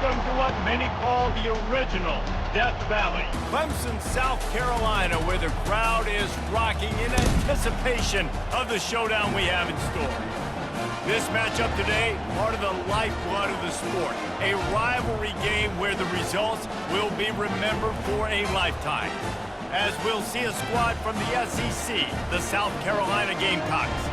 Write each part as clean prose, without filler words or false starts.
Welcome to what many call the original Death Valley. Clemson, South Carolina, where the crowd is rocking in anticipation of the showdown we have in store. This matchup today, part of the lifeblood of the sport. A rivalry game where the results will be remembered for a lifetime. As we'll see a squad from the SEC, the South Carolina Gamecocks,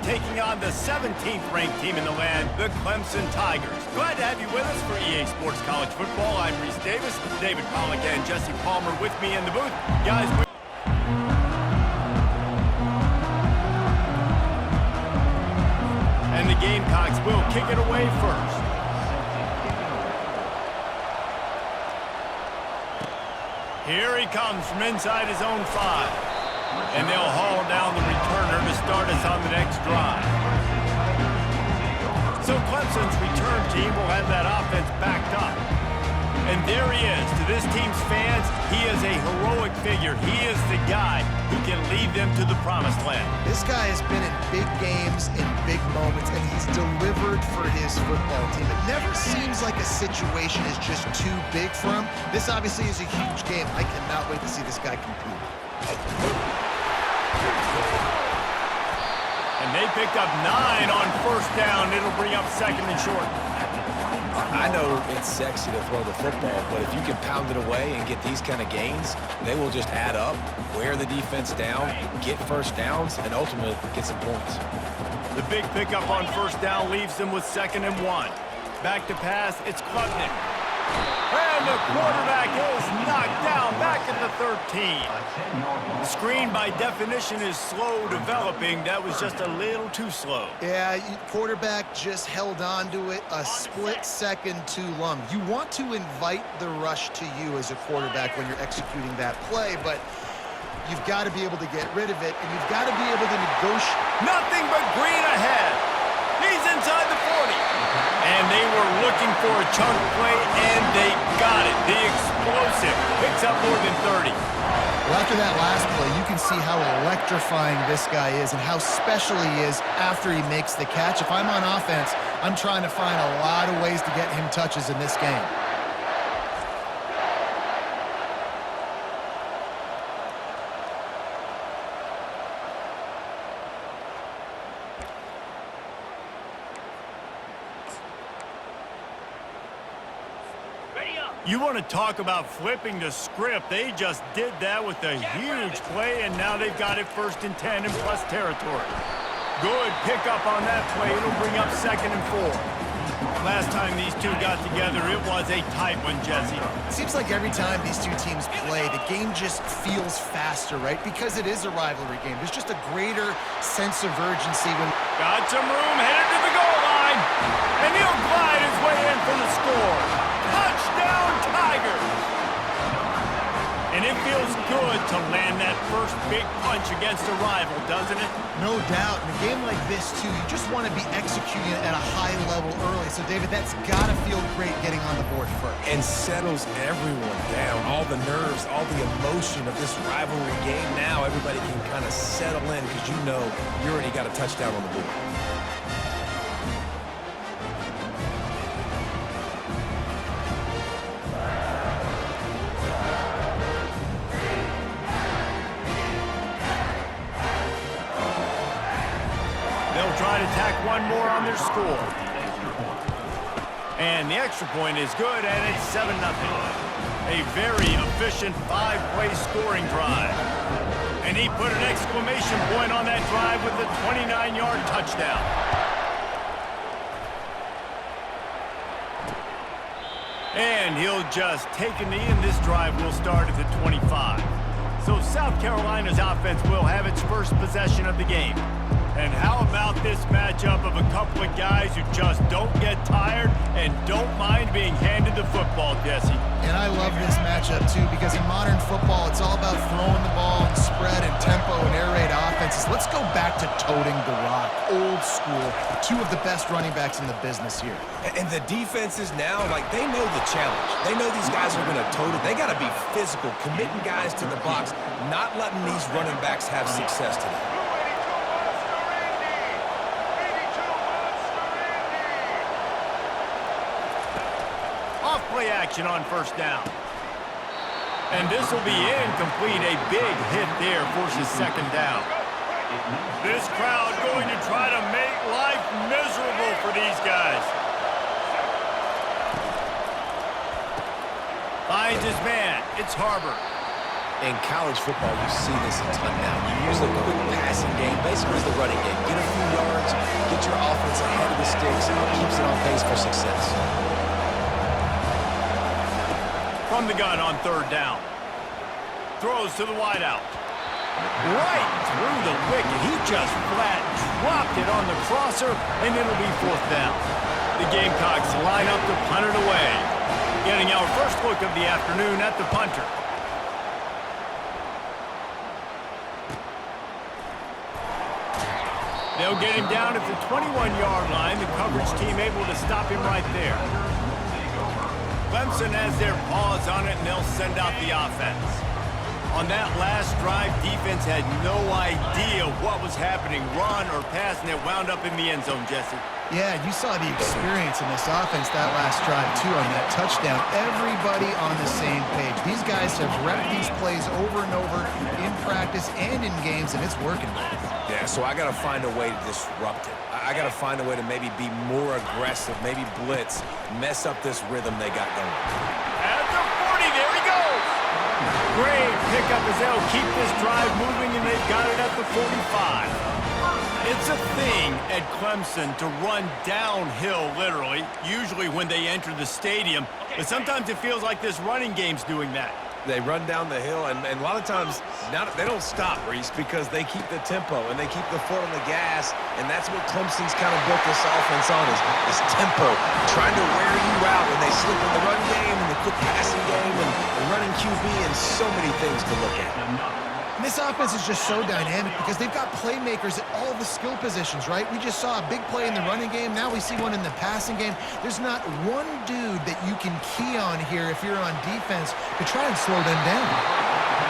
taking on the 17th ranked team in the land, the Clemson Tigers. Glad to have you with us for EA Sports College Football. I'm Reese Davis, David Pollack and Jesse Palmer with me in the booth. Guys, and the Gamecocks will kick it away first. Here he comes from inside his own 5. And they'll haul down the returner to start us on the next drive. So Clemson's return team will have that offense backed up. And there he is. To this team's fans, he is a heroic figure. He is the guy who can lead them to the promised land. This guy has been in big games, in big moments, and he's delivered for his football team. It never seems like a situation is just too big for him. This obviously is a huge game. I cannot wait to see this guy compete. And they picked up 9 on first down. It'll bring up second and short. I know it's sexy to throw the football, but if you can pound it away and get these kind of gains, they will just add up, wear the defense down, get first downs, and ultimately get some points. The big pickup on first down leaves them with 2nd and 1. Back to pass, it's Klubnik. And the quarterback is knocked down back at the 13. The screen, by definition, is slow developing. That was just a little too slow. Yeah, quarterback just held on to it a split second too long. You want to invite the rush to you as a quarterback when you're executing that play, but you've got to be able to get rid of it, and you've got to be able to negotiate. Nothing but green ahead. He's inside the 40. And they were looking for a chunk play, and they got it. The explosive picks up more than 30. Well, after that last play, you can see how electrifying this guy is and how special he is after he makes the catch. If I'm on offense, I'm trying to find a lot of ways to get him touches in this game. You want to talk about flipping the script. They just did that with a huge play, and now they've got it 1st and 10 in plus territory. Good pickup on that play. It'll bring up 2nd and 4. Last time these two got together, it was a tight one, Jesse. It seems like every time these two teams play, the game just feels faster, right? Because it is a rivalry game. There's just a greater sense of urgency when... Got some room, headed to the goal line. And he'll glide his way in for the score. Touchdown, Tigers! And it feels good to land that first big punch against a rival, doesn't it? No doubt. In a game like this, too, you just want to be executing it at a high level early. So, David, that's got to feel great getting on the board first. And settles everyone down. All the nerves, all the emotion of this rivalry game. Now everybody can kind of settle in because you know you already got a touchdown on the board. Try to tack one more on their score. And the extra point is good, and it's 7-0. A very efficient 5-play scoring drive. And he put an exclamation point on that drive with a 29-yard touchdown. And he'll just take a knee, and this drive will start at the 25. So South Carolina's offense will have its first possession of the game. And how about this matchup of a couple of guys who just don't get tired and don't mind being handed the football, Jesse? And I love this matchup, too, because in modern football, it's all about throwing the ball and spread and tempo and air raid offenses. Let's go back to toting the rock, old school, 2 of the best running backs in the business here. And the defenses now, like, they know the challenge. They know these guys are going to tote it. They got to be physical, committing guys to the box, not letting these running backs have success today. play action on first down. And this will be incomplete. A big hit there forces second down. This crowd going to try to make life miserable for these guys. Finds his man. It's Harbor. In college football, you see this a ton now. You use the quick passing game, basically as the running game. Get a few yards, get your offense ahead of the sticks, and it keeps it on pace for success. From the gun on third down. Throws to the wideout. Right through the wicket. He just flat dropped it on the crosser, and it'll be fourth down. The Gamecocks line up to punt it away. Getting our first look of the afternoon at the punter. They'll get him down at the 21-yard line. The coverage team able to stop him right there. Clemson has their paws on it, and they'll send out the offense. On that last drive, defense had no idea what was happening, run or pass, and it wound up in the end zone, Jesse. Yeah, you saw the experience in this offense that last drive, too, on that touchdown. Everybody on the same page. These guys have repped these plays over and over in practice and in games, and it's working. Yeah, so I got to find a way to disrupt it. I got to find a way to maybe be more aggressive, maybe blitz, mess up this rhythm they got going. At the 40, there he goes. Great pickup as they'll keep this drive moving, and they've got it at the 45. It's a thing at Clemson to run downhill, literally, usually when they enter the stadium. But sometimes it feels like this running game's doing that. They run down the hill, and a lot of times they don't stop, Reese, because they keep the tempo and they keep the foot on the gas, and that's what Clemson's kind of built this offense on, is tempo, trying to wear you out when they slip in the run game and the quick passing game and running QB and so many things to look at. And this offense is just so dynamic because they've got playmakers at all of the skill positions, right? We just saw a big play in the running game. Now we see one in the passing game. There's not one dude that you can key on here if you're on defense to try and slow them down.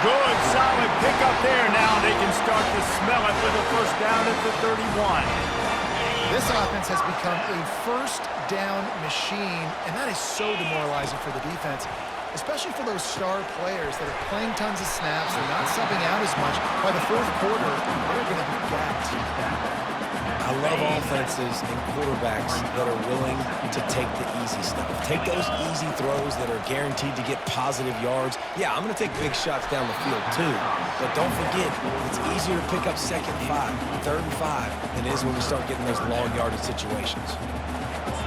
Good, solid pickup there. Now they can start to smell it with a first down at the 31. This offense has become a first down machine, and that is so demoralizing for the defense, especially for those star players that are playing tons of snaps. They're not subbing out as much. By the fourth quarter, they're going to be gapped. I love offenses and quarterbacks that are willing to take the easy stuff. Take those easy throws that are guaranteed to get positive yards. Yeah, I'm going to take big shots down the field too, but don't forget, it's easier to pick up second and 5, third and 5 than it is when we start getting those long yardage situations.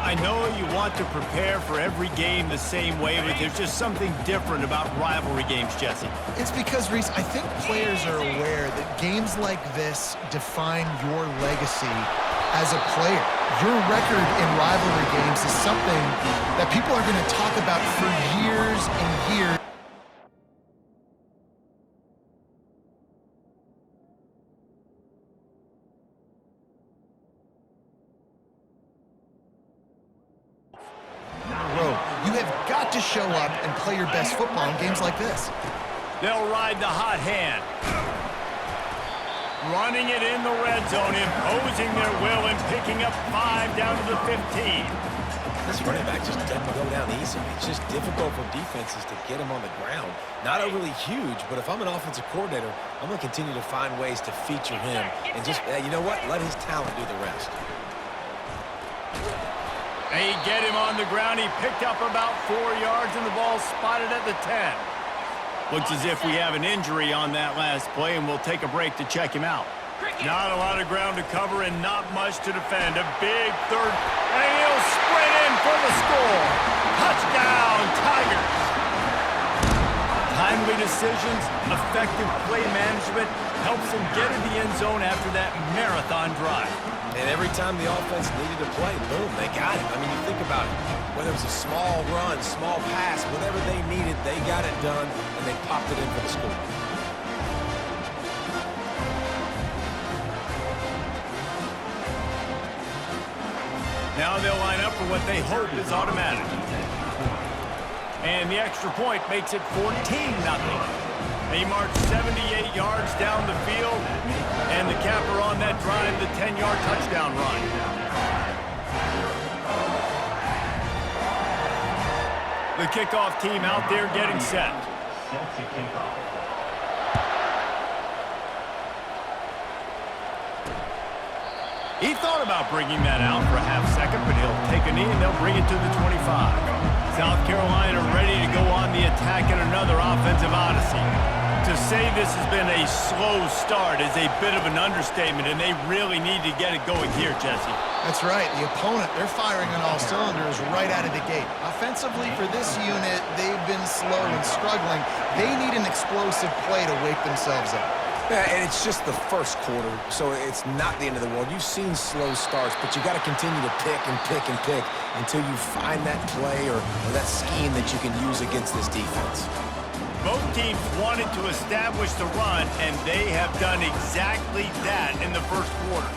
I know you want to prepare for every game the same way, but there's just something different about rivalry games, Jesse. It's because, Reese, I think players are aware that games like this define your legacy as a player. Your record in rivalry games is something that people are going to talk about for years and years. You have got to show up and play your best football in games like this. They'll ride the hot hand. Running it in the red zone, imposing their will and picking up 5 down to the 15. This running back just doesn't go down easily. It's just difficult for defenses to get him on the ground. Not overly huge, but if I'm an offensive coordinator, I'm going to continue to find ways to feature him and just, you know what, let his talent do the rest. They get him on the ground. He picked up about 4 yards, and the ball spotted at the 10. Looks as if we have an injury on that last play, and we'll take a break to check him out. Not a lot of ground to cover and not much to defend. A big third, and he'll sprint in for the score. Touchdown, Tigers. Timely decisions, effective play management helps him get in the end zone after that marathon drive. And every time the offense needed to play, boom, they got it. I mean, you think about it. Whether it was a small run, small pass, whatever they needed, they got it done, and they popped it in for the score. Now they'll line up for what they hope is automatic. And the extra point makes it 14-0. They march 78 yards down the field, and the capper on that drive, the 10-yard touchdown run. The kickoff team out there getting set. He thought about bringing that out for a half second, but he'll take a knee and they'll bring it to the 25. South Carolina ready to go on the attack in another offensive odyssey. To say this has been a slow start is a bit of an understatement, and they really need to get it going here, Jesse. That's right. The opponent, they're firing on all cylinders right out of the gate. Offensively for this unit, they've been slow and struggling. They need an explosive play to wake themselves up. Yeah, and it's just the first quarter, so it's not the end of the world. You've seen slow starts, but you got to continue to pick and pick and pick until you find that play or that scheme that you can use against this defense. Both teams wanted to establish the run, and they have done exactly that in the first quarter.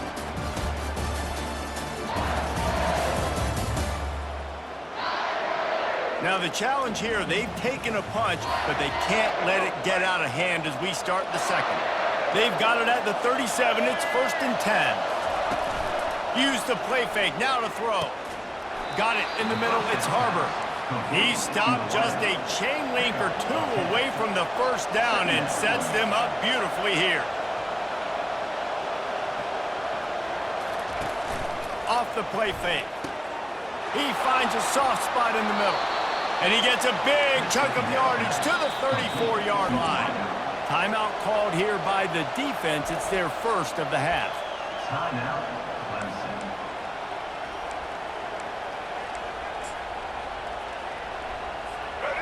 Now the challenge here, they've taken a punch, but they can't let it get out of hand as we start the second. They've got it at the 37. It's 1st and 10. Use the play fake. Now to throw. Got it in the middle. It's Harbor. He stopped just a chain link or two away from the first down and sets them up beautifully here. Off the play fake. He finds a soft spot in the middle. And he gets a big chunk of yardage to the 34-yard line. Timeout called here by the defense. It's their first of the half. Timeout, Clemson.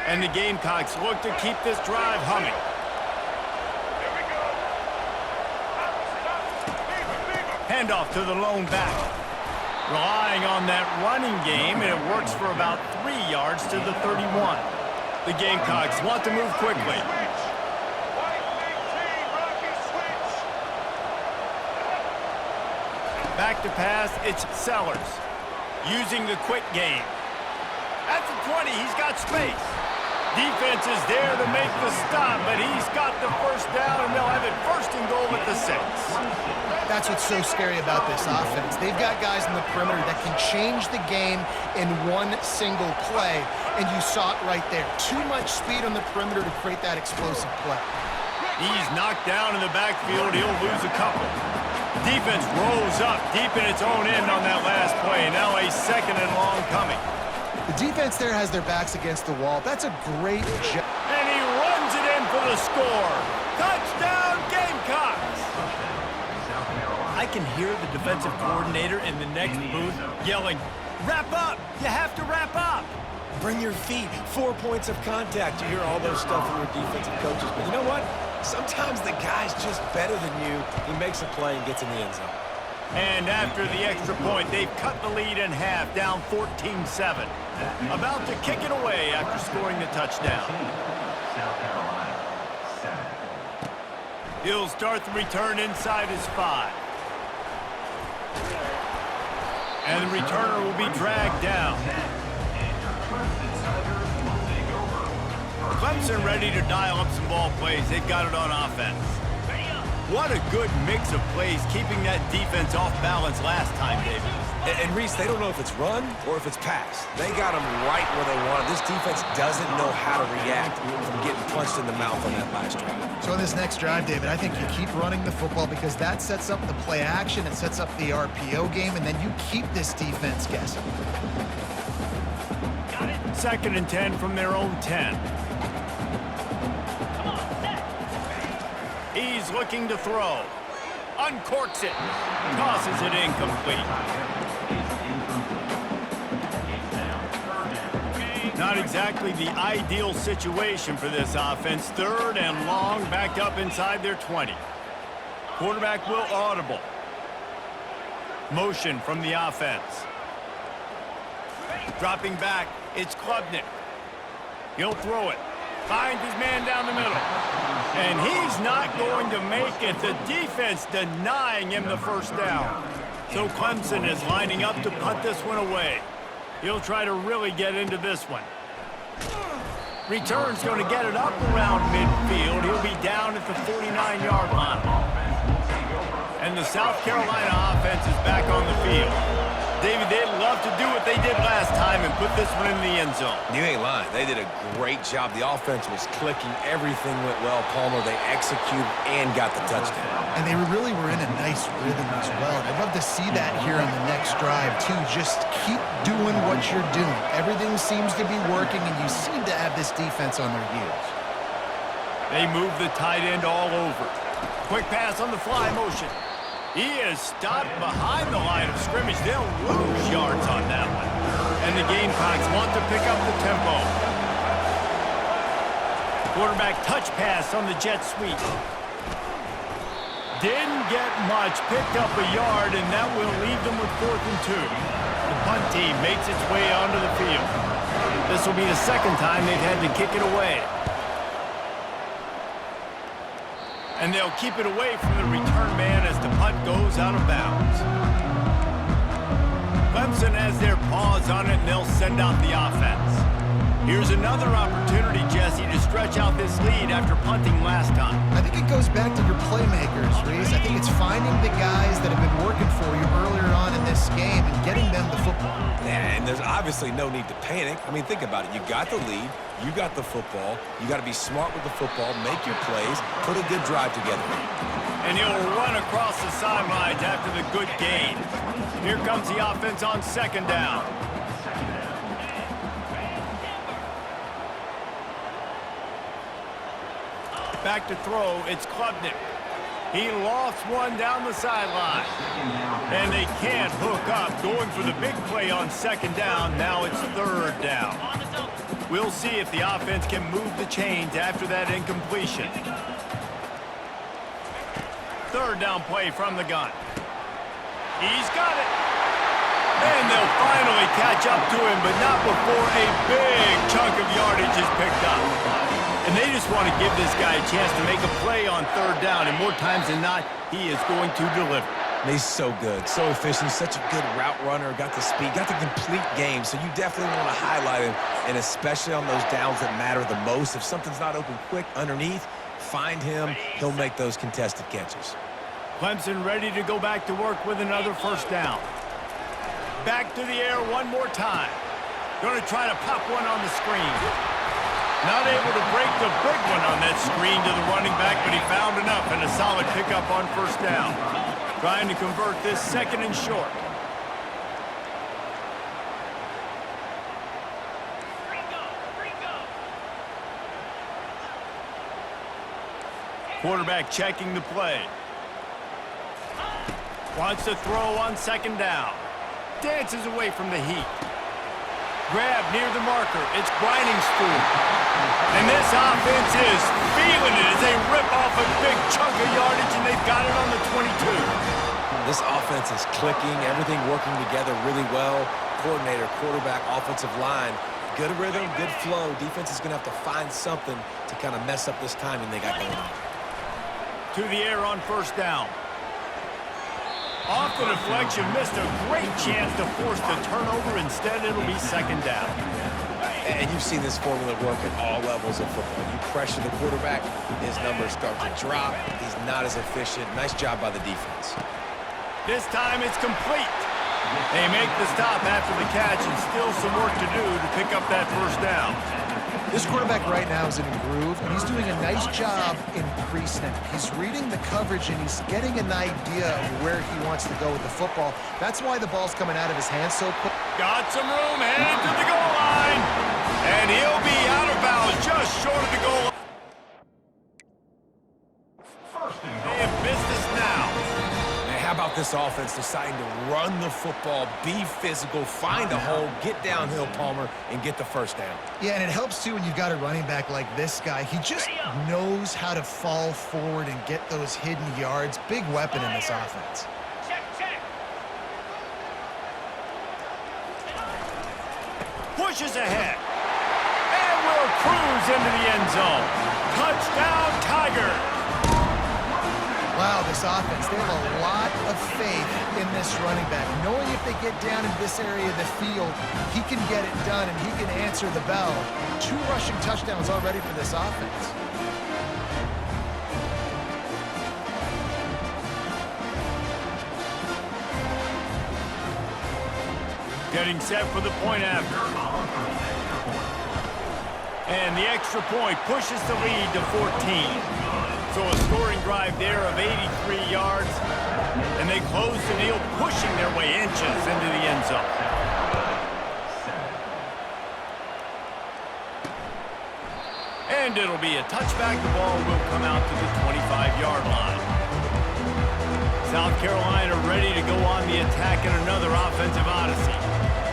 And the Gamecocks look to keep this drive humming. Handoff to the lone back. Relying on that running game, and it works for about 3 yards to the 31. The Gamecocks want to move quickly. Back to pass, it's Sellers. Using the quick game. At the 20, he's got space. Defense is there to make the stop, but he's got the first down, and they'll have it 1st and goal at the 6. That's what's so scary about this offense. They've got guys in the perimeter that can change the game in one single play, and you saw it right there. Too much speed on the perimeter to create that explosive play. He's knocked down in the backfield. He'll lose a couple. Defense rolls up deep in its own end on that last play. Now a 2nd and long coming. The defense there has their backs against the wall. That's a great job. And he runs it in for the score. Touchdown, Gamecocks! I can hear the defensive coordinator in the next booth yelling, "Wrap up! You have to wrap up!" Bring your feet, 4 points of contact. You hear all those stuff from your defensive coaches, but you know what? Sometimes the guy's just better than you. He makes a play and gets in the end zone. And after the extra point, they've cut the lead in half, down 14-7. About to kick it away after scoring the touchdown. South Carolina, 7. He'll start the return inside his 5. And the returner will be dragged down. Clemson ready to dial up some ball plays. They've got it on offense. What a good mix of plays, keeping that defense off balance last time, David. And Reese, they don't know if it's run or if it's pass. They got them right where they want it. This defense doesn't know how to react from getting punched in the mouth on that last drive. So in this next drive, David, I think you keep running the football because that sets up the play action, it sets up the RPO game, and then you keep this defense guessing. 2nd and 10 from their own 10. He's looking to throw. Uncorks it. Tosses it incomplete. Not exactly the ideal situation for this offense. 3rd and long, back up inside their 20. Quarterback will audible. Motion from the offense. Dropping back, it's Klubnik. He'll throw it. Finds his man down the middle. And he's not going to make it. The defense denying him the first down. So Clemson is lining up to punt this one away. He'll try to really get into this one. Return's going to get it up around midfield. He'll be down at the 49-yard line. And the South Carolina offense is back on the field. David, they'd love to do what they did last time and put this one in the end zone. You ain't lying. They did a great job. The offense was clicking. Everything went well. Palmer, they executed and got the touchdown. And they really were in a nice rhythm as well. And I'd love to see that here on the next drive, too. Just keep doing what you're doing. Everything seems to be working, and you seem to have this defense on their heels. They move the tight end all over. Quick pass on the fly motion. He is stopped behind the line of scrimmage. They'll lose yards on that one. And the Gamecocks want to pick up the tempo. Quarterback touch pass on the jet sweep. Didn't get much. Picked up a yard, and that will leave them with 4th and 2. The punt team makes its way onto the field. This will be the second time they've had to kick it away. And they'll keep it away from the return man as the punt goes out of bounds. Clemson has their paws on it, and they'll send out the offense. Here's another opportunity, Jesse, to stretch out this lead after punting last time. I think it goes back to your playmakers, Reese. I think it's finding the guys that have been working for you earlier on in this game and getting them the football. Yeah, and there's obviously no need to panic. I mean, think about it. You got the lead. You got the football. You got to be smart with the football, make your plays, put a good drive together. And he'll run across the sidelines after the good gain. Here comes the offense on 2nd down. Back to throw, it's Klubnik. He lost one down the sideline. And they can't hook up, going for the big play on 2nd down. Now it's 3rd down. We'll see if the offense can move the chains after that incompletion. 3rd down play from the gun. He's got it. And they'll finally catch up to him, but not before a big chunk of yardage is picked up. And they just want to give this guy a chance to make a play on 3rd down, and more times than not, he is going to deliver. He's so good, so efficient, such a good route runner, got the speed, got the complete game, so you definitely want to highlight him, and especially on those downs that matter the most. If something's not open quick underneath, find him, he'll make those contested catches. Clemson ready to go back to work with another 1st down. Back to the air one more time. Going to try to pop one on the screen. Not able to break the big one on that screen to the running back, but he found enough and a solid pickup on 1st down. Trying to convert this 2nd and short. Quarterback checking the play. Wants to throw on 2nd down. Dances away from the heat. Grab near the marker. It's grinding spoon. And this offense is feeling it as they rip off a big chunk of yardage, and they've got it on the 22. This offense is clicking, everything working together really well. Coordinator, quarterback, offensive line, good rhythm, good flow. Defense is going to have to find something to kind of mess up this timing they got going on. To the air on 1st down. Off the deflection, missed a great chance to force the turnover. Instead, it'll be 2nd down. And you've seen this formula work at all levels of football. You pressure the quarterback, his numbers start to drop. He's not as efficient. Nice job by the defense. This time it's complete. They make the stop after the catch, and still some work to do to pick up that 1st down. This quarterback right now is in a groove, and he's doing a nice job in pre-snap. He's reading the coverage, and he's getting an idea of where he wants to go with the football. That's why the ball's coming out of his hands so quick. Got some room, headed to the goal line. And he'll be out of bounds just short of the goal line. They have business now. How about this offense deciding to run the football, be physical, find a hole, get downhill, Palmer, and get the 1st down? Yeah, and it helps, too, when you've got a running back like this guy. He just knows how to fall forward and get those hidden yards. Big weapon in this offense. Pushes ahead. And will cruise into the end zone. Touchdown, Tigers. Wow, this offense, they have a lot of faith in this running back. Knowing if they get down in this area of the field, he can get it done and he can answer the bell. 2 rushing touchdowns already for this offense. Getting set for the point after. And the extra point pushes the lead to 14. So a scoring drive there of 83 yards. And they close the deal, pushing their way inches into the end zone. And it'll be a touchback. The ball will come out to the 25-yard line. South Carolina ready to go on the attack in another offensive odyssey.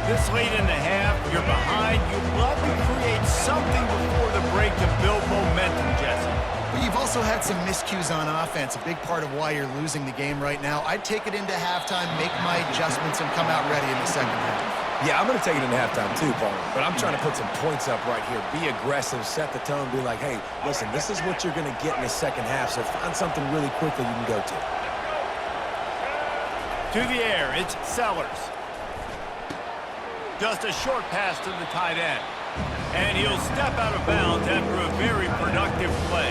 This late in the half, you're behind. You love to create something before the break to build momentum, Jesse. But you've also had some miscues on offense, a big part of why you're losing the game right now. I'd take it into halftime, make my adjustments, and come out ready in the second half. Yeah, I'm going to take it into halftime too, Paul. But I'm trying to put some points up right here. Be aggressive, set the tone, be like, hey, listen, this is what you're going to get in the second half, so find something really quickly you can go to. To the air, it's Sellers. Just a short pass to the tight end. And he'll step out of bounds after a very productive play.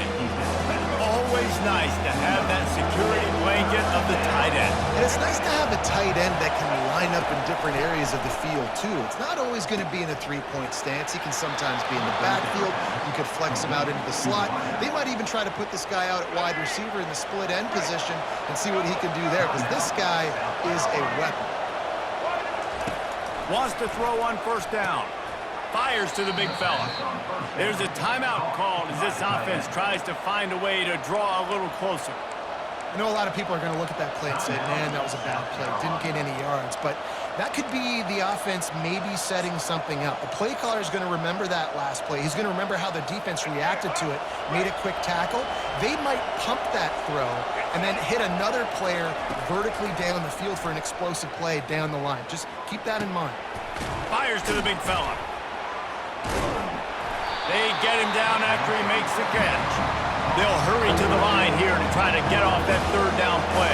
Always nice to have that security blanket of the tight end. And it's nice to have a tight end that can line up in different areas of the field, too. It's not always going to be in a three-point stance. He can sometimes be in the backfield. You could flex him out into the slot. They might even try to put this guy out at wide receiver in the split end position and see what he can do there, because this guy is a weapon. Wants to throw on first down. Fires to the big fella. There's a timeout called as this offense tries to find a way to draw a little closer. I know a lot of people are going to look at that play and say, man, that was a bad play. Didn't get any yards. But that could be the offense maybe setting something up. The play caller is going to remember that last play. He's going to remember how the defense reacted to it, made a quick tackle. They might pump that throw and then hit another player vertically down the field for an explosive play down the line. Just keep that in mind. Fires to the big fella. They get him down after he makes the catch. They'll hurry to the line here to try to get off that third down play.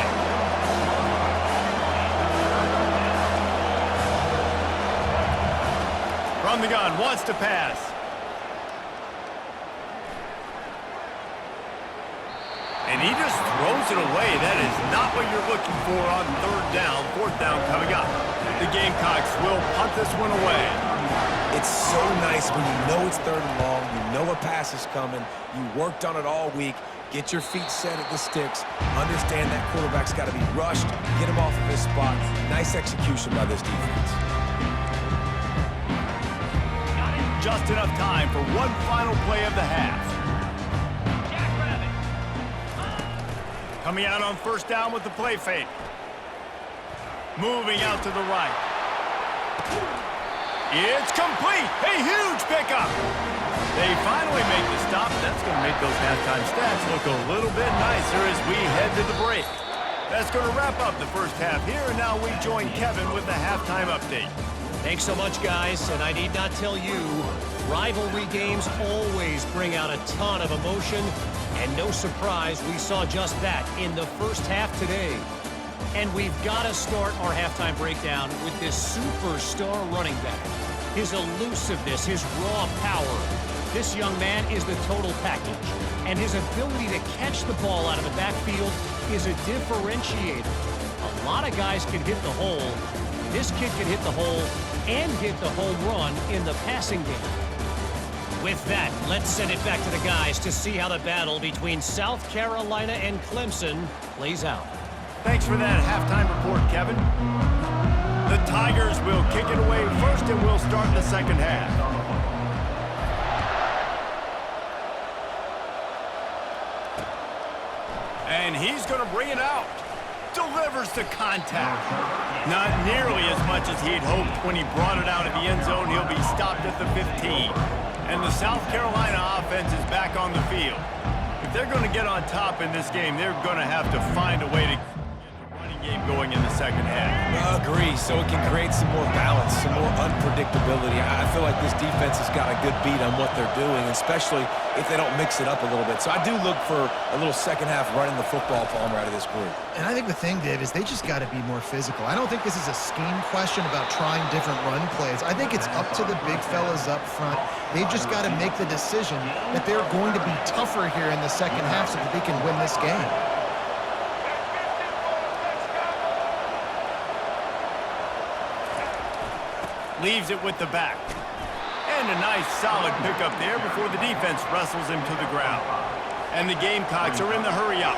From the gun, wants to pass. And he just throws it away. That is not what you're looking for on third down. Fourth down coming up. The Gamecocks will punt this one away. It's so nice when you know it's third and long, you know a pass is coming, you worked on it all week, get your feet set at the sticks, understand that quarterback's got to be rushed, get him off of his spot. Nice execution by this defense. Just enough time for one final play of the half. Coming out on first down with the play fake. Moving out to the right. It's complete. A huge pickup. They finally make the stop. That's going to make those halftime stats look a little bit nicer as we head to the break. That's going to wrap up the first half here, and now we join Kevin with the halftime update. Thanks so much, guys, and I need not tell you, rivalry games always bring out a ton of emotion, and no surprise, we saw just that in the first half today. And we've got to start our halftime breakdown with this superstar running back. His elusiveness, his raw power. This young man is the total package. And his ability to catch the ball out of the backfield is a differentiator. A lot of guys can hit the hole. This kid can hit the hole and hit the home run in the passing game. With that, let's send it back to the guys to see how the battle between South Carolina and Clemson plays out. Thanks for that halftime report, Kevin. The Tigers will kick it away first, and we'll start the second half. And he's going to bring it out. Delivers the contact. Not nearly as much as he had hoped when he brought it out of the end zone. He'll be stopped at the 15. And the South Carolina offense is back on the field. If they're going to get on top in this game, they're going to have to find a way to game going in the second half. I agree, so it can create some more balance, some more unpredictability. I feel like this defense has got a good beat on what they're doing, especially if they don't mix it up a little bit. So I do look for a little second half running the football Palmer out of this group. And I think the thing, Dave, is they just got to be more physical. I don't think this is a scheme question about trying different run plays. I think it's up to the big fellas up front. They've just got to make the decision that they're going to be tougher here in the second half so that they can win this game. Leaves it with the back. And a nice solid pickup there before the defense wrestles him to the ground. And the Gamecocks are in the hurry-up.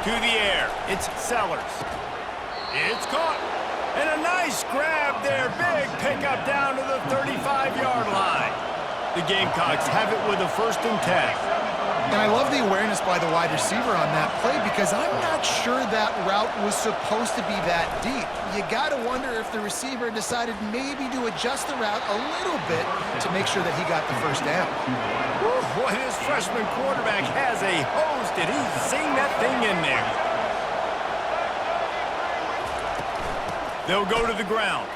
To the air, it's Sellers. It's caught. And a nice grab there. Big pickup down to the 35-yard line. The Gamecocks have it with a 1st and 10. And I love the awareness by the wide receiver on that play because I'm not sure that route was supposed to be that deep. You got to wonder if the receiver decided maybe to adjust the route a little bit to make sure that he got the 1st down. Boy, this freshman quarterback has a hose. Did he sing that thing in there? They'll go to the ground.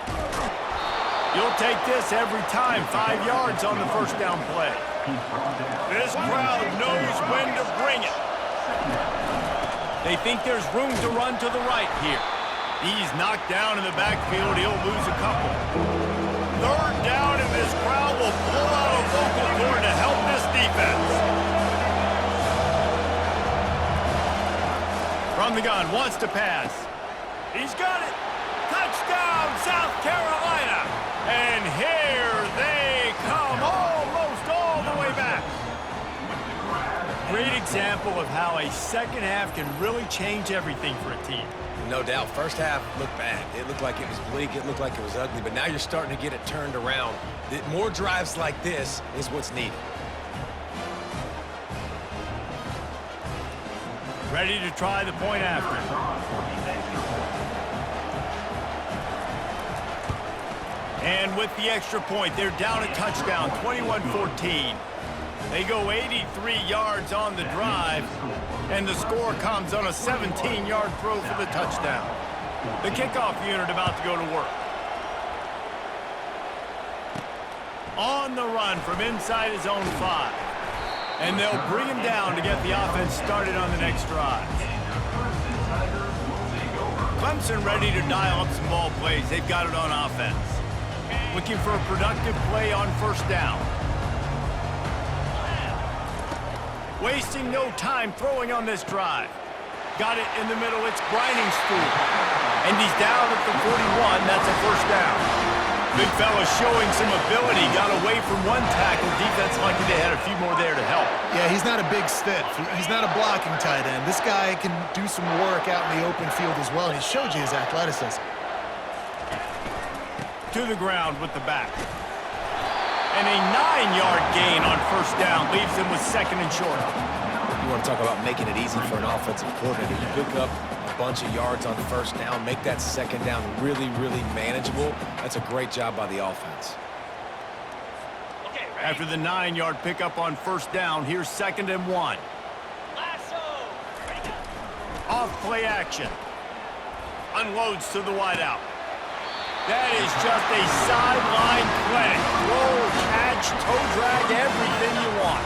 You'll take this every time. 5 yards on the 1st down play. This crowd knows when to bring it. They think there's room to run to the right here. He's knocked down in the backfield. He'll lose a couple. 3rd down, and this crowd will pull out a vocal cord to help this defense. From the gun, wants to pass. He's got it. Touchdown, South Carolina. And here they come, almost all the way back. Great example of how a 2nd half can really change everything for a team. No doubt. 1st half looked bad. It looked like it was bleak. It looked like it was ugly. But now you're starting to get it turned around. More drives like this is what's needed. Ready to try the point after. And with the extra point, they're down a touchdown, 21-14. They go 83 yards on the drive, and the score comes on a 17-yard throw for the touchdown. The kickoff unit about to go to work. On the run from inside his own 5. And they'll bring him down to get the offense started on the next drive. Clemson ready to dial up some ball plays. They've got it on offense. Looking for a productive play on 1st down. Wasting no time throwing on this drive. Got it in the middle. It's Brining School. And he's down at the 41. That's a 1st down. Big fella showing some ability. Got away from one tackle. Defense lucky they had a few more there to help. Yeah, he's not a big stiff. He's not a blocking tight end. This guy can do some work out in the open field as well, and he showed you his athleticism. To the ground with the back. And a 9-yard gain on 1st down leaves him with 2nd and short. You want to talk about making it easy for an offensive coordinator. You pick up a bunch of yards on 1st down, make that 2nd down really, really manageable. That's a great job by the offense. After the 9-yard pickup on 1st down, here's 2nd and 1. Off play action. Unloads to the wideout. That is just a sideline clinic. Throw, catch, toe drag, everything you want.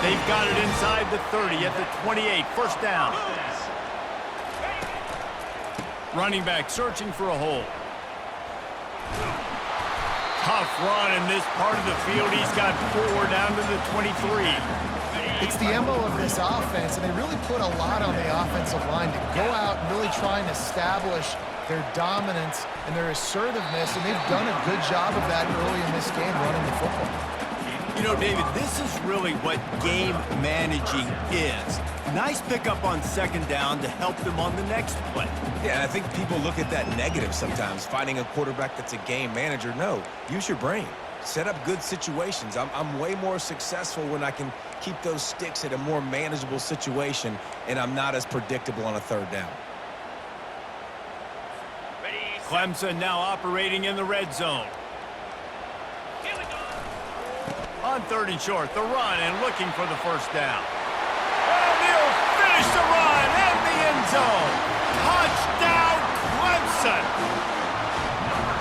They've got it inside the 30 at the 28. 1st down. Running back searching for a hole. Tough run in this part of the field. He's got 4 down to the 23. It's the MO of this offense, and they really put a lot on the offensive line to go out and really try and establish their dominance and their assertiveness, and they've done a good job of that early in this game running the football. You know, David, this is really what game managing is. Nice pickup on 2nd down to help them on the next play. Yeah, I think people look at that negative sometimes, finding a quarterback that's a game manager. No, use your brain. Set up good situations. I'm way more successful when I can keep those sticks at a more manageable situation, and I'm not as predictable on a 3rd down. Clemson now operating in the red zone. On 3rd and short, the run and looking for the 1st down. And he'll finish the run in the end zone. Touchdown, Clemson!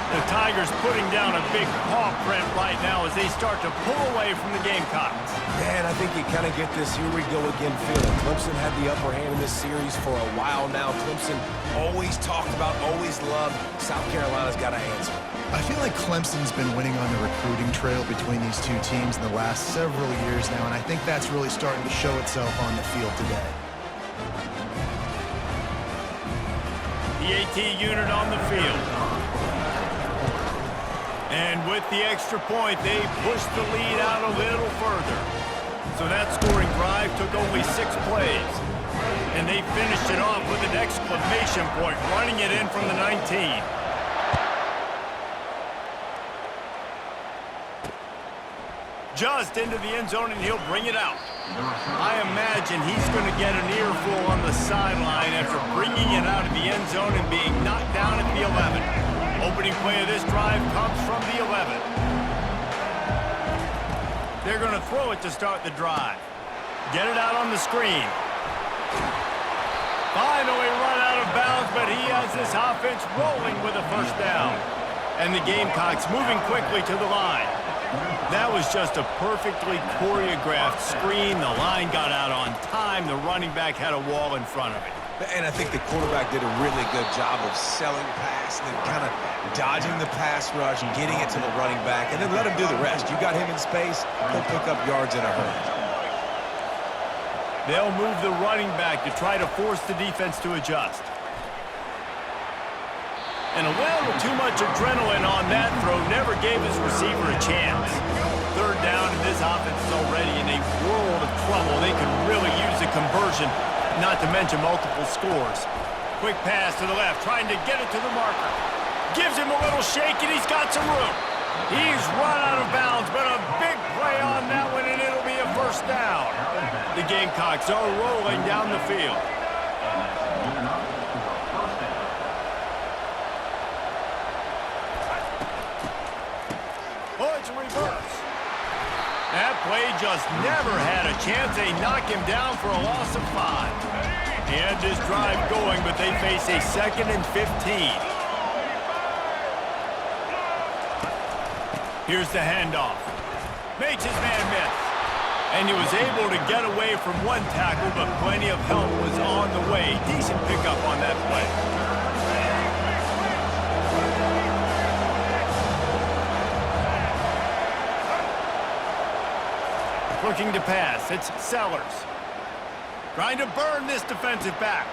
The Tigers putting down a big paw print right now as they start to pull away from the Gamecocks. Man, I think you kind of get this here we go again feeling. Clemson had the upper hand in this series for a while now. Clemson always talked about, always loved. South Carolina's got to answer. I feel like Clemson's been winning on the recruiting trail between these two teams in the last several years now, and I think that's really starting to show itself on the field today. the AT unit on the field. And with the extra point, they pushed the lead out a little further. So that scoring drive took only 6 plays. And they finished it off with an exclamation point, running it in from the 19. Just into the end zone, and he'll bring it out. I imagine he's going to get an earful on the sideline after bringing it out of the end zone and being knocked down at the 11. Opening play of this drive comes from the 11. They're going to throw it to start the drive. Get it out on the screen. Finally run out of bounds, but he has this offense rolling with a first down. And the Gamecocks moving quickly to the line. That was just a perfectly choreographed screen. The line got out on time. The running back had a wall in front of it. And I think the quarterback did a really good job of selling pass, and then kind of dodging the pass rush, getting it to the running back, and then let him do the rest. You got him in space, he'll pick up yards in a hurry. They'll move the running back to try to force the defense to adjust. And a little too much adrenaline on that throw never gave his receiver a chance. Third down, and this offense is already in a world of trouble. They could really use a conversion, not to mention multiple scores. Quick pass to the left, trying to get it to the marker. Gives him a little shake, and he's got some room. He's run out of bounds, but a big play on that one, and it'll be a first down. The Gamecocks are rolling down the field. Oh, it's a reverse. That play just never had a chance. They knock him down for a loss of 5. He had this drive going, but they face a 2nd and 15. Here's the handoff. Makes his man miss. And he was able to get away from one tackle, but plenty of help was on the way. Decent pickup on that play. Looking to pass. It's Sellers. Trying to burn this defensive back.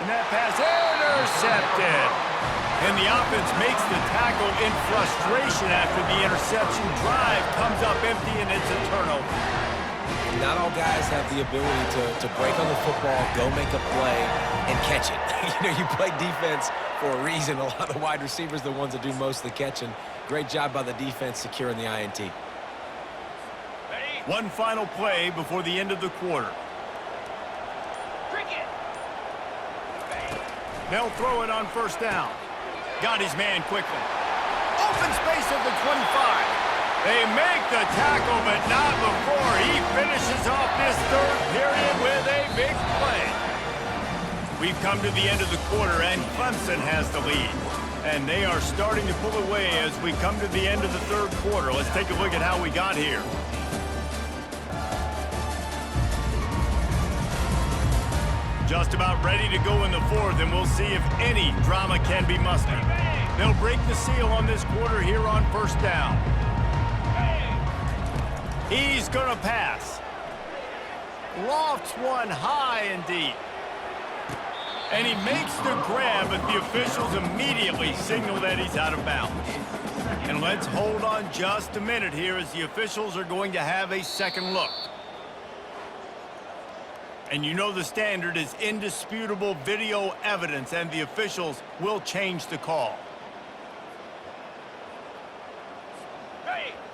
And that pass intercepted. And the offense makes the tackle in frustration after the interception. Drive comes up empty, and it's a turnover. Not all guys have the ability to break on the football, go make a play, and catch it. You play defense for a reason. A lot of the wide receivers are the ones that do most of the catching. Great job by the defense securing the INT. One final play before the end of the quarter. They'll throw it on first down. Got his man quickly. Open space at the 25. They make the tackle, but not before he finishes off this third period with a big play. We've come to the end of the quarter, and Clemson has the lead. And they are starting to pull away as we come to the end of the third quarter. Let's take a look at how we got here. Just about ready to go in the fourth, and we'll see if any drama can be mustered. They'll break the seal on this quarter here on first down. He's going to pass. Lofts one high and deep. And he makes the grab, but the officials immediately signal that he's out of bounds. And let's hold on just a minute here as the officials are going to have a second look. And you know the standard is indisputable video evidence, and the officials will change the call.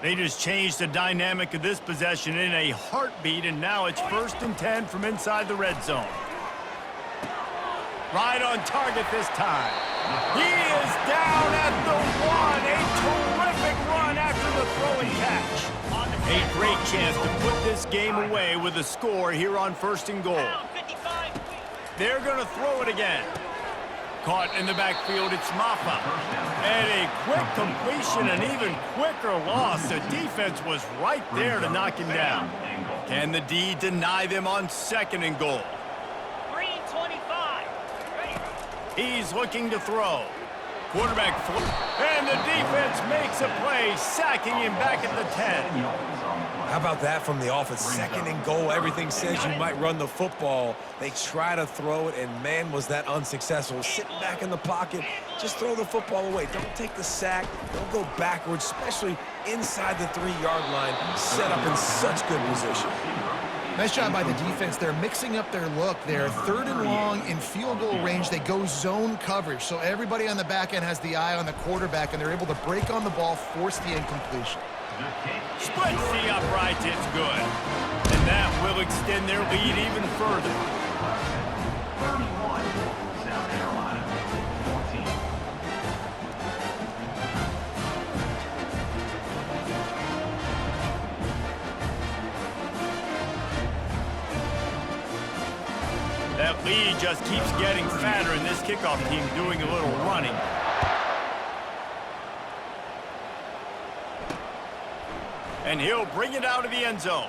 They just changed the dynamic of this possession in a heartbeat, and now it's 1st and 10 from inside the red zone. Right on target this time. He is down at the 1. A terrific run after the throw and catch. A great chance to put this game away with a score here on 1st and goal. They're going to throw it again. Caught in the backfield, it's Maffa. And a quick completion, an even quicker loss. The defense was right there to knock him down. Can the D deny them on 2nd and goal? 3:25. He's looking to throw. Quarterback flip, and the defense makes a play, sacking him back at the 10. How about that from the offense? 2nd and goal. Everything says you might run the football. They try to throw it, and man, was that unsuccessful. Sitting back in the pocket, just throw the football away. Don't take the sack. Don't go backwards, especially inside the 3-yard line. Set up in such good position. Nice job by the defense. They're mixing up their look. They're 3rd and long in field goal range. They go zone coverage, so everybody on the back end has the eye on the quarterback, and they're able to break on the ball, force the incompletion. Splits the uprights, it's good. And that will extend their lead even further. 31, South Carolina, 14. That lead just keeps getting fatter, and this kickoff team doing a little running. And he'll bring it out of the end zone.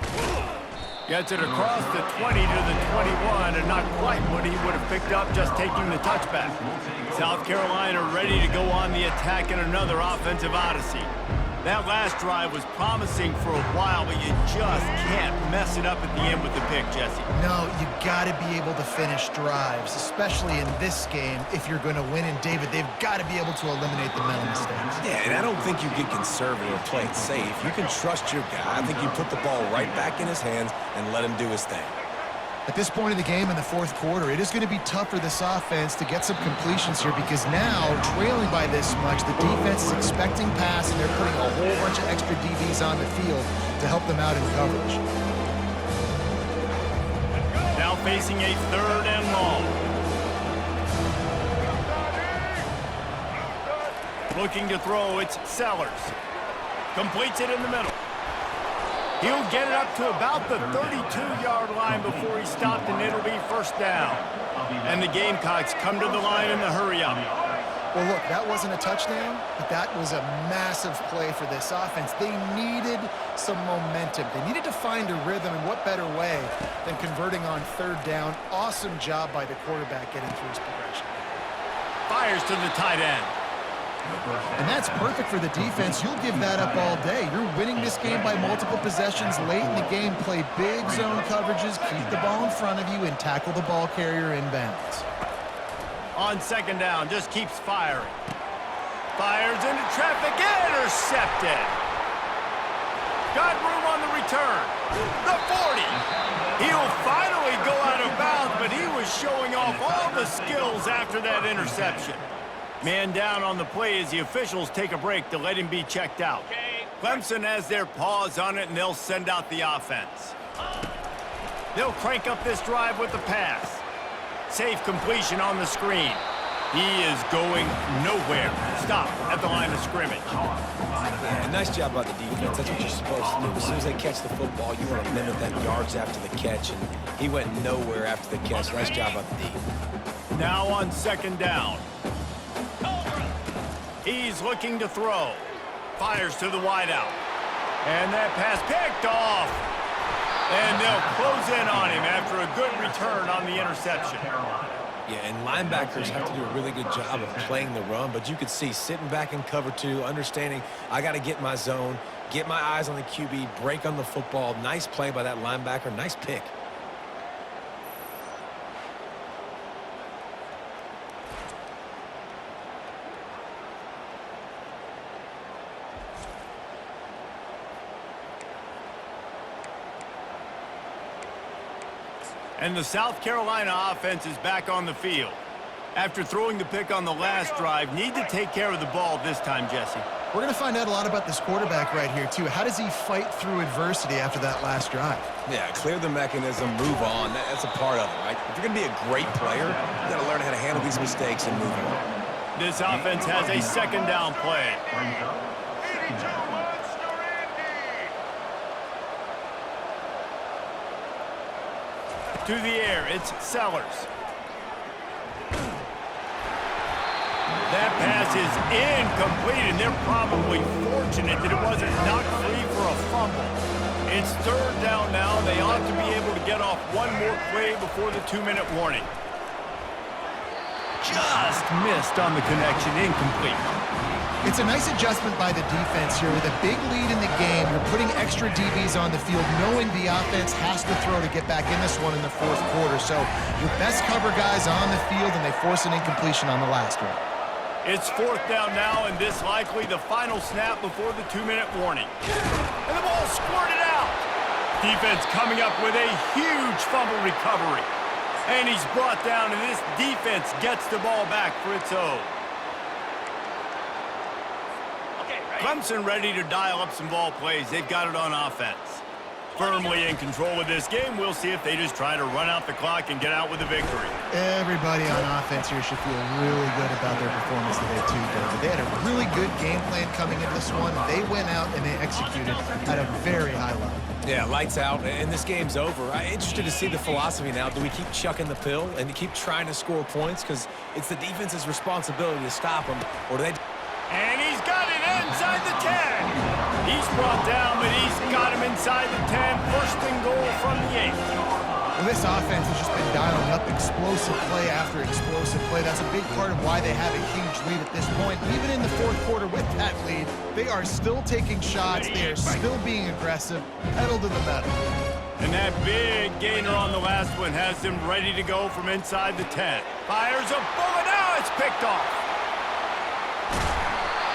Gets it across the 20 to the 21, and not quite what he would have picked up just taking the touchback. South Carolina ready to go on the attack in another offensive odyssey. That last drive was promising for a while, but you just can't mess it up at the end with the pick, Jesse. No, you got to be able to finish drives, especially in this game. If you're going to win, and David, they've got to be able to eliminate the mental mistakes. Yeah, and I don't think you get conservative or play it safe. You can trust your guy. I think you put the ball right back in his hands and let him do his thing. At this point in the game in the 4th quarter, it is going to be tough for this offense to get some completions here because now, trailing by this much, the defense is expecting pass, and they're putting a whole bunch of extra DBs on the field to help them out in coverage. Now facing a 3rd and long. Looking to throw, it's Sellers. Completes it in the middle. He'll get it up to about the 32-yard line before he's stopped, and it'll be 1st down. And the Gamecocks come to the line in the hurry-up. Well, look, that wasn't a touchdown, but that was a massive play for this offense. They needed some momentum. They needed to find a rhythm, and what better way than converting on 3rd down. Awesome job by the quarterback getting through his progression. Fires to the tight end. And that's perfect for the defense. You'll give that up all day. You're winning this game by multiple possessions late in the game. Play big zone coverages, keep the ball in front of you, and tackle the ball carrier inbounds. On 2nd down, just keeps firing. Fires into traffic, intercepted. Got room on the return. The 40. He'll finally go out of bounds, but he was showing off all the skills after that interception. Man down on the play as the officials take a break to let him be checked out. Clemson has their paws on it, and they'll send out the offense. They'll crank up this drive with the pass. Safe completion on the screen. He is going nowhere. Stop at the line of scrimmage. Yeah, nice job by the defense. That's what you're supposed to do. As soon as they catch the football, you want to limit that yards after the catch, and he went nowhere after the catch. Nice job by the D. Now on 2nd down. He's looking to throw. Fires to the wideout. And that pass picked off. And they'll close in on him after a good return on the interception. Yeah, and linebackers have to do a really good job of playing the run, but you could see sitting back in cover 2, understanding I got to get my zone, get my eyes on the QB, break on the football. Nice play by that linebacker. Nice pick. And the South Carolina offense is back on the field. After throwing the pick on the last drive, need to take care of the ball this time, Jesse. We're going to find out a lot about this quarterback right here, too. How does he fight through adversity after that last drive? Yeah, clear the mechanism, move on. That's a part of it, right? If you're going to be a great player, you got to learn how to handle these mistakes and move on. This offense has a 2nd down play. To the air, it's Sellers. That pass is incomplete, and they're probably fortunate that it wasn't knocked free for a fumble. It's 3rd down now. They ought to be able to get off one more play before the 2-minute warning. just missed on the connection, incomplete. It's a nice adjustment by the defense here. With a big lead in the game, you're putting extra DBs on the field, knowing the offense has to throw to get back in this one in the fourth quarter. So your best cover guys on the field, and they force an incompletion on the last one. It's fourth down now, and this likely the final snap before the 2-minute warning. And the ball squirted out. Defense coming up with a huge fumble recovery. And he's brought down, and this defense gets the ball back for its own. Clemson ready to dial up some ball plays. They've got it on offense. Firmly in control of this game. We'll see if they just try to run out the clock and get out with a victory. Everybody on offense here should feel really good about their performance today too, David. They had a really good game plan coming into this one. They went out and they executed at a very high level. Yeah, lights out, and this game's over. I'm interested to see the philosophy now. Do we keep chucking the pill and keep trying to score points? Because it's the defense's responsibility to stop them, or do they... And he's got it inside the 10. He's brought down, but he's got him inside the 10. First and goal from the 8. Well, this offense has just been dialing up explosive play after explosive play. That's a big part of why they have a huge lead at this point. Even in the fourth quarter with that lead, they are still taking shots. They are still being aggressive, pedal to the metal. And that big gainer on the last one has them ready to go from inside the 10. Fires a bullet. Now it's picked off.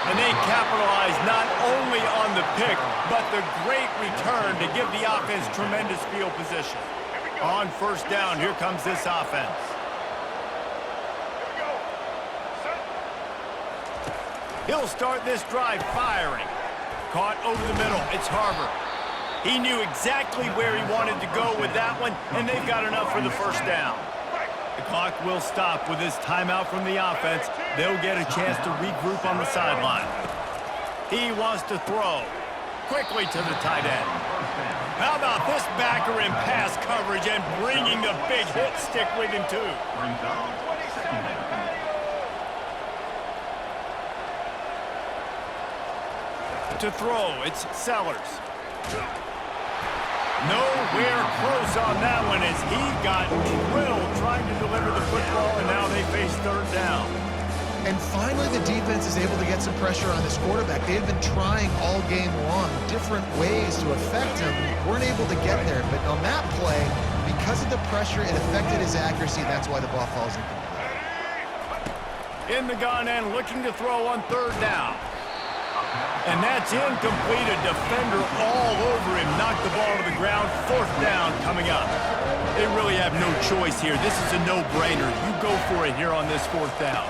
And they capitalize not only on the pick, but the great return to give the offense tremendous field position. On first down, here comes this offense. He'll start this drive firing. Caught over the middle. It's Harbor. He knew exactly where he wanted to go with that one, and they've got enough for the first down. The clock will stop with this timeout from the offense. They'll get a chance to regroup on the sideline. He wants to throw. Quickly to the tight end. How about this backer in pass coverage and bringing the big hit stick with him too? To throw, it's Sellers. Nowhere close on that one as he got drilled trying to deliver the football, and now they face third down. And finally, the defense is able to get some pressure on this quarterback. They've been trying all game long different ways to affect him. Weren't able to get there, but on that play, because of the pressure, it affected his accuracy, and that's why the ball falls incomplete. In the gun and looking to throw on third down. And that's incomplete. A defender all over him. Knocked the ball to the ground. Fourth down coming up. They really have no choice here. This is a no-brainer. You go for it here on this fourth down.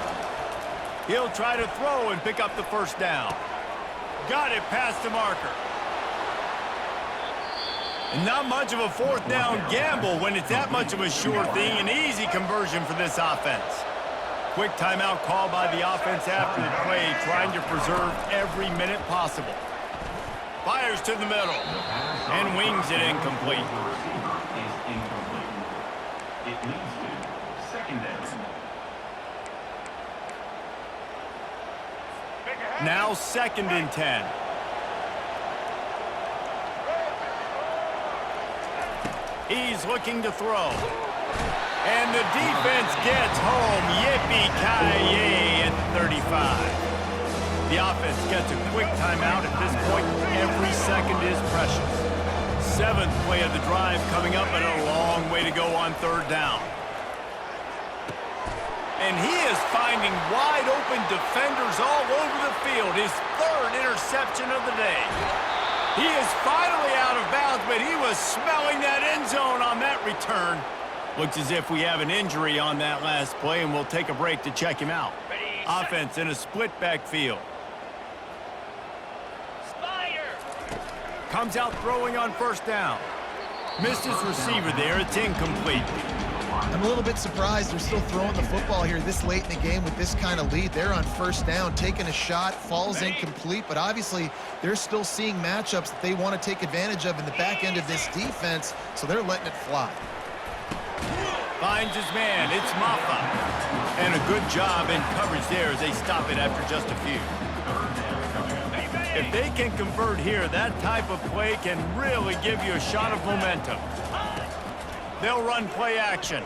He'll try to throw and pick up the first down. Got it past the marker. And not much of a fourth down gamble when it's that much of a sure thing. An easy conversion for this offense. Quick timeout call by the offense after the play, trying to preserve every minute possible. Fires to the middle and wings it incomplete. It leads to second down. Now second and 10. He's looking to throw. And the defense gets home. Yippee-ki-yay at 35. The offense gets a quick timeout at this point. Every second is precious. Seventh play of the drive coming up, and a long way to go on third down. And he is finding wide open defenders all over the field. His third interception of the day. He is finally out of bounds, but he was smelling that end zone on that return. Looks as if we have an injury on that last play, and we'll take a break to check him out. Offense in a split backfield. Comes out throwing on first down. Missed his receiver there. It's incomplete. I'm a little bit surprised they're still throwing the football here this late in the game with this kind of lead. They're on first down, taking a shot, falls incomplete, but obviously they're still seeing matchups that they want to take advantage of in the back end of this defense, so they're letting it fly. Finds his man. It's Maffa. And a good job in coverage there as they stop it after just a few. If they can convert here, that type of play can really give you a shot of momentum. They'll run play action.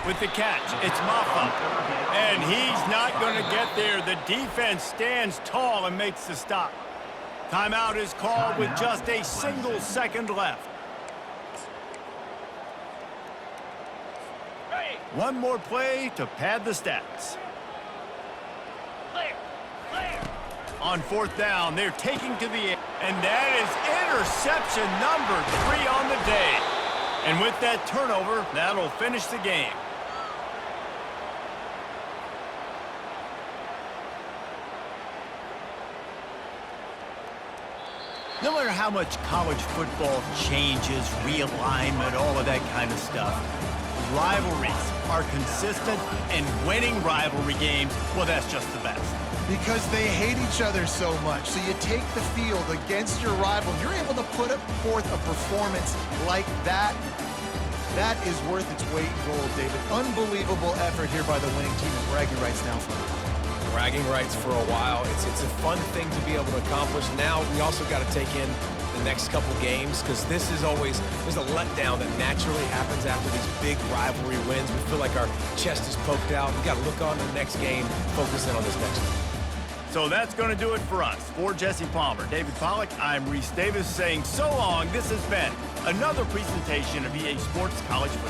with the catch. It's Maffa. And he's not going to get there. The defense stands tall and makes the stop. Timeout is called with just a single second left. One more play to pad the stats. On fourth down, they're taking to the air. And that is interception number 3 on the day. And with that turnover, that'll finish the game. No matter how much college football changes, realignment, all of that kind of stuff, rivalries are consistent, and winning rivalry games, well, that's just the best. Because they hate each other so much. So you take the field against your rival. You're able to put forth a performance like that. That is worth its weight in gold, David. Unbelievable effort here by the winning team, and bragging rights now for them. Bragging rights for a while. It's a fun thing to be able to accomplish. Now we also got to take in the next couple games, because this is always, there's a letdown that naturally happens after these big rivalry wins. We feel like our chest is poked out. We got to look on to the next game, focus in on this next one. So that's going to do it for us. For Jesse Palmer, David Pollack, I'm Reese Davis saying so long. This has been another presentation of EA Sports College Football.